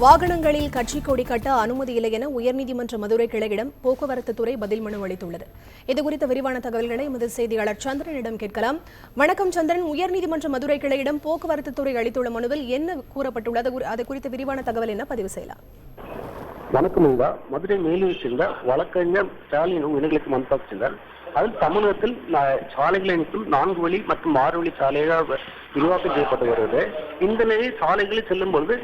வாகனங்களில் கட்சி கொடி கட்ட அனுமதி இல்லை என உயர்நீதிமன்ற மதுரை கிளையிடம் போக்குவரத்து துறை பதில் மனு அளித்துள்ளது. இதுகுறித்த விரிவான தகவல்களை எமது செய்தியாளர் சந்திரனிடம் கேட்கலாம். வணக்கம் சந்திரன், உயர்நீதிமன்ற மதுரை கிளையிடம் போக்குவரத்து துறை அளித்துள்ள மனுவில் என்ன கூறப்பட்டுள்ளது? அது குறித்த விரிவான தகவல் என்ன பதிவு செய்யலாம்? வணக்கம். மதுரை மேலூர் சேர்ந்த வழக்கறிஞர் ஸ்டாலின் இணைகளுக்கு மனு அதில் தமிழகத்தில் சாலைகளை இணைக்கும் 4 வழி மற்றும் 6 வழி சாலைகள் விரிவாக்கம் செய்யப்பட்டு வருகிறது. இந்த நிலையில் சாலைகளில் செல்லும் பொழுது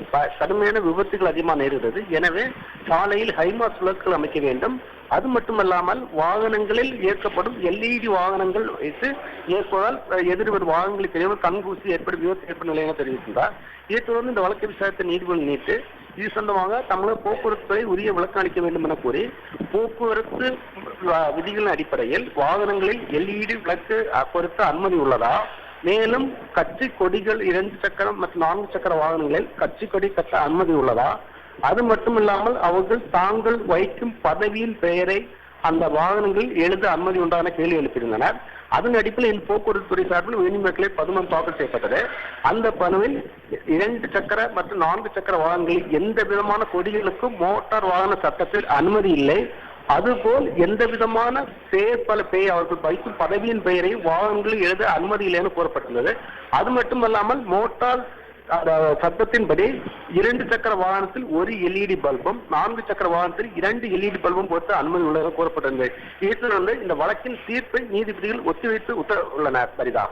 கடுமையான விபத்துகள் அதிகமாக நேருகிறது. எனவே சாலையில் ஹைமாஸ் விளக்குகள் அமைக்க வேண்டும். அது மட்டுமல்லாமல் வாகனங்களில் இயக்கப்படும் LED வாகனங்கள் வைத்து இயக்குவதால் எதிர்வரும் வாகனங்களுக்கு தெரியாமல் கண்கூசி ஏற்படும் விபத்து ஏற்படும் நிலையாக தெரிவிக்கின்றார். இதைத் தொடர்ந்து இந்த வழக்கை விசாரித்த நீதிபதி நீட்டு இது சொந்தமாக தமிழக போக்குவரத்துறை உரிய விளக்கம் அளிக்க வேண்டும் என கூறி போக்குவரத்து விதிகளின் அடிப்படையில் வாகனங்களில் LED விளக்கு பொருத்த அனுமதி உள்ளதா, மேலும் கட்சி கொடிகள் 2 சக்கரம் மற்றும் 4 சக்கர வாகனங்களில் கட்சி கொடி கட்ட அனுமதி உள்ளதா, அது மட்டுமில்லாமல் அவர்கள் தாங்கள் வைக்கும் பதவியின் பெயரை அந்த வாகனங்களில் எழுத அனுமதி உண்டான கேள்வி எழுப்பியிருந்தனர். அதன் அடிப்படையில் போக்குவரத்து துறை சார்பில் உயர்நீதிமன்றத்திலே பதிமனு தாக்கல் செய்யப்பட்டது. அந்த மனுவில் 2 சக்கர மற்றும் 4 சக்கர வாகனங்களில் எந்த விதமான கொடிகளுக்கும் மோட்டார் வாகன சட்டத்தில் அனுமதி இல்லை. அதுபோல் எந்த விதமான பெயர் அவர்கள் வைக்கும் பதவியின் பெயரை வாகனங்களில் எழுத அனுமதி இல்லை என கூறப்பட்டுள்ளது. அது மட்டுமல்லாமல் மோட்டார் சட்டத்தின்படி 2 சக்கர வாகனத்தில் 1 LED பல்பும் 4 சக்கர வாகனத்தில் 2 LED பல்பும் பொறுத்த அனுமதி உள்ளதாக கூறப்பட்டிருந்தது. இதில் இந்த வழக்கின் தீர்ப்பை நீதிபதிகள் ஒத்திவைத்து உத்தரவுள்ளனர். சரிதா?